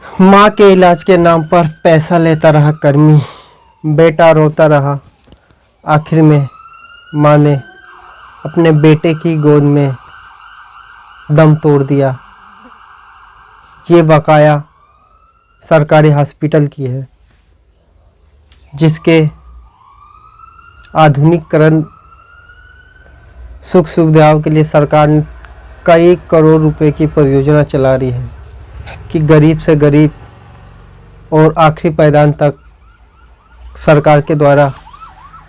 माँ के इलाज के नाम पर पैसा लेता रहा कर्मी, बेटा रोता रहा। आखिर में माँ ने अपने बेटे की गोद में दम तोड़ दिया। ये बकाया सरकारी हॉस्पिटल की है, जिसके आधुनिकीकरण सुख सुविधाओं के लिए सरकार ने कई करोड़ रुपए की परियोजना चला रही है कि गरीब से गरीब और आखिरी पायदान तक सरकार के द्वारा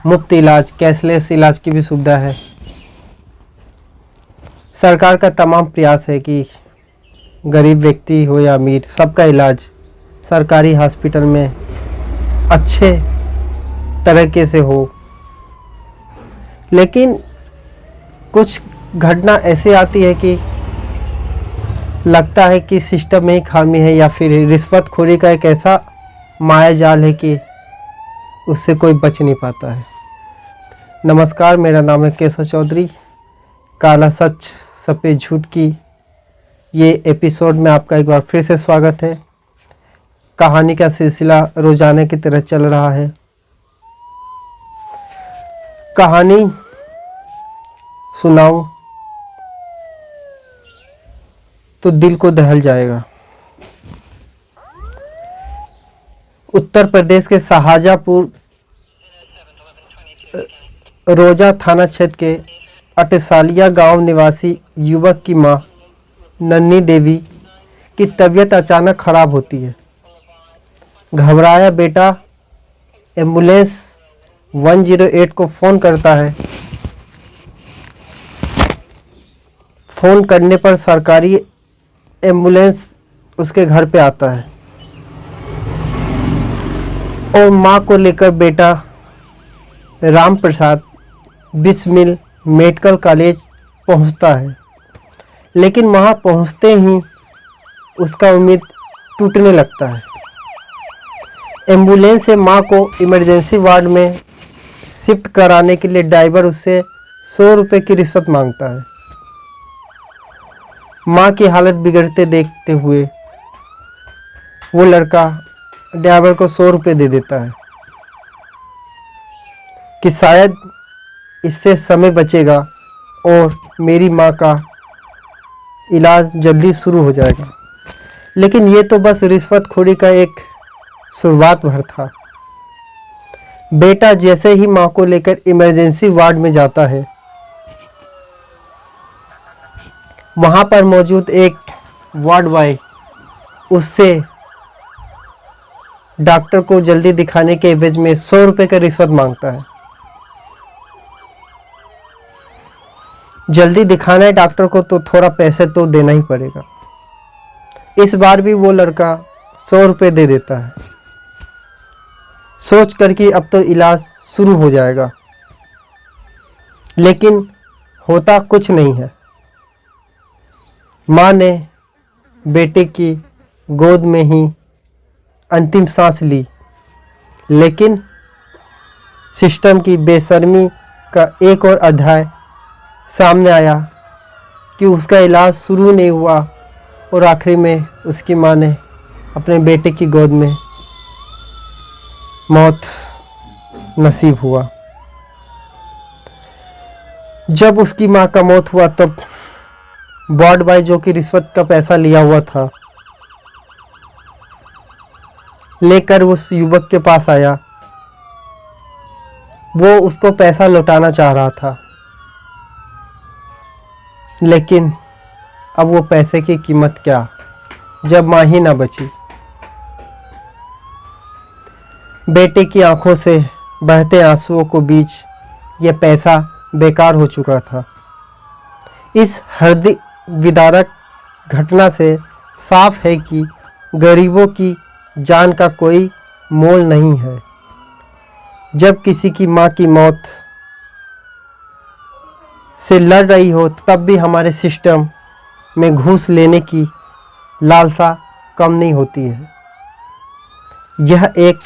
मुफ्त इलाज, कैशलेस इलाज की भी सुविधा है। सरकार का तमाम प्रयास है कि गरीब व्यक्ति हो या अमीर, सबका इलाज सरकारी हॉस्पिटल में अच्छे तरीके से हो। लेकिन कुछ घटना ऐसी आती है कि लगता है कि सिस्टम में ही खामी है, या फिर रिश्वतखोरी का एक ऐसा माया जाल है कि उससे कोई बच नहीं पाता है। नमस्कार, मेरा नाम है केशव चौधरी। काला सच सफ़ेद झूठ की ये एपिसोड में आपका एक बार फिर से स्वागत है। कहानी का सिलसिला रोजाना की तरह चल रहा है। कहानी सुनाऊं तो दिल को दहल जाएगा। उत्तर प्रदेश के शाहजहाँपुर रोजा थाना क्षेत्र के अटसालिया गांव निवासी युवक की मां नन्ही देवी की तबीयत अचानक खराब होती है। घबराया बेटा एम्बुलेंस 108 को फ़ोन करता है। फ़ोन करने पर सरकारी एम्बुलेंस उसके घर पे आता है और माँ को लेकर बेटा राम प्रसाद बिस्मिल मेडिकल कॉलेज पहुंचता है। लेकिन वहाँ पहुंचते ही उसका उम्मीद टूटने लगता है। एम्बुलेंस से माँ को इमरजेंसी वार्ड में शिफ्ट कराने के लिए ड्राइवर उससे 100 रुपये की रिश्वत मांगता है। माँ की हालत बिगड़ते देखते हुए वो लड़का ड्राइवर को 100 रुपये दे देता है कि शायद इससे समय बचेगा और मेरी माँ का इलाज जल्दी शुरू हो जाएगा। लेकिन ये तो बस रिश्वतखोरी का एक शुरुआत भर था। बेटा जैसे ही माँ को लेकर इमरजेंसी वार्ड में जाता है, वहाँ पर मौजूद एक वार्ड बॉय उससे डॉक्टर को जल्दी दिखाने के एवज में 100 रुपये का रिश्वत मांगता है। जल्दी दिखाना है डॉक्टर को तो थोड़ा पैसे तो देना ही पड़ेगा। इस बार भी वो लड़का 100 रुपये दे देता है, सोच कर कि अब तो इलाज शुरू हो जाएगा। लेकिन होता कुछ नहीं है। माँ ने बेटे की गोद में ही अंतिम सांस ली, लेकिन सिस्टम की बेशर्मी का एक और अध्याय सामने आया कि उसका इलाज शुरू नहीं हुआ और आखिरी में उसकी माँ ने अपने बेटे की गोद में मौत नसीब हुआ। जब उसकी माँ का मौत हुआ तब वार्ड बॉय जो कि रिश्वत का पैसा लिया हुआ था लेकर उस युवक के पास आया। वो उसको पैसा लौटाना चाह रहा था, लेकिन अब वो पैसे की कीमत क्या जब माँ ही ना बची। बेटे की आंखों से बहते आंसुओं को बीच ये पैसा बेकार हो चुका था। इस हृदय विदारक घटना से साफ है कि गरीबों की जान का कोई मोल नहीं है। जब किसी की माँ की मौत से लड़ रही हो तब भी हमारे सिस्टम में घूस लेने की लालसा कम नहीं होती है। यह एक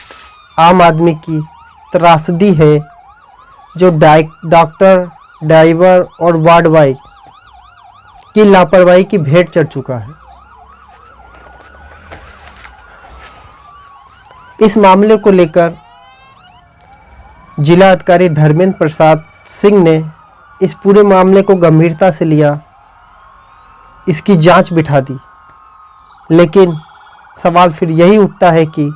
आम आदमी की त्रासदी है जो डॉक्टर, ड्राइवर और वार्ड बॉय की लापरवाही की भेंट चढ़ चुका है। इस मामले को लेकर जिला अधिकारी धर्मेंद्र प्रसाद सिंह ने इस पूरे मामले को गंभीरता से लिया, इसकी जांच बिठा दी। लेकिन सवाल फिर यही उठता है कि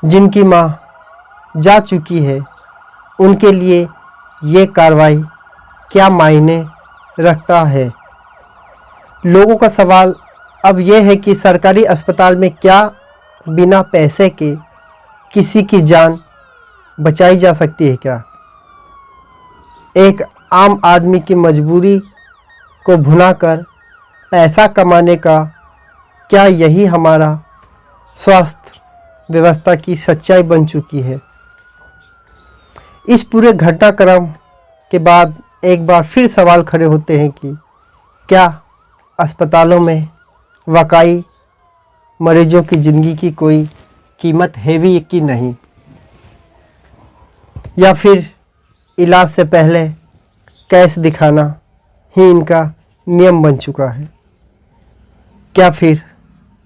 जिनकी मां जा चुकी है उनके लिए ये कार्रवाई क्या मायने रखता है। लोगों का सवाल अब यह है कि सरकारी अस्पताल में क्या बिना पैसे के किसी की जान बचाई जा सकती है क्या? एक आम आदमी की मजबूरी को भुनाकर पैसा कमाने का क्या यही हमारा स्वास्थ्य व्यवस्था की सच्चाई बन चुकी है? इस पूरे घटनाक्रम के बाद एक बार फिर सवाल खड़े होते हैं कि क्या अस्पतालों में वाकई मरीजों की ज़िंदगी की कोई कीमत है भी कि नहीं, या फिर इलाज से पहले कैश दिखाना ही इनका नियम बन चुका है। क्या फिर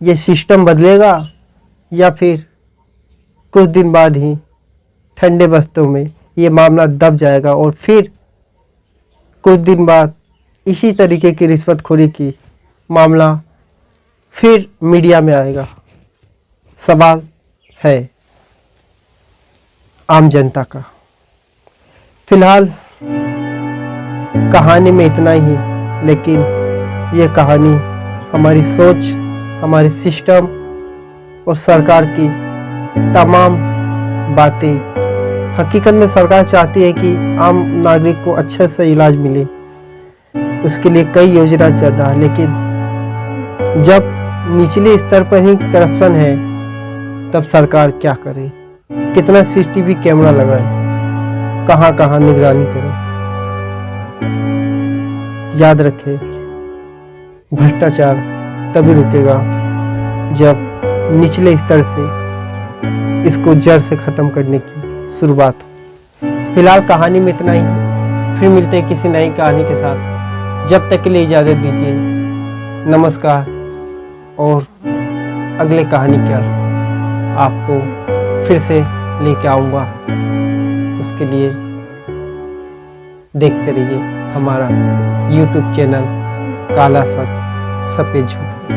ये सिस्टम बदलेगा या फिर कुछ दिन बाद ही ठंडे बस्तों में ये मामला दब जाएगा और फिर कुछ दिन बाद इसी तरीके की रिश्वतखोरी की मामला फिर मीडिया में आएगा? सवाल है आम जनता का। फिलहाल कहानी में इतना ही, लेकिन ये कहानी हमारी सोच, हमारी सिस्टम और सरकार की तमाम बातें, हकीकत में सरकार चाहती है कि आम नागरिक को अच्छे से इलाज मिले, उसके लिए कई योजना चल रहा है। लेकिन जब निचले स्तर पर ही करप्शन है तब सरकार क्या करे? कितना सीसीटीवी कैमरा लगाए, कहां कहां निगरानी करे? याद रखें, भ्रष्टाचार तभी रुकेगा जब निचले स्तर से इसको जड़ से ख़त्म करने की शुरुआत हो। फिलहाल कहानी में इतना ही, फिर मिलते हैं किसी नई कहानी के साथ। जब तक के लिए इजाज़त दीजिए, नमस्कार। और अगले कहानी क्या आपको फिर से लेके आऊँगा, उसके लिए देखते रहिए हमारा YouTube चैनल काला सच सफ़ेद झूठ।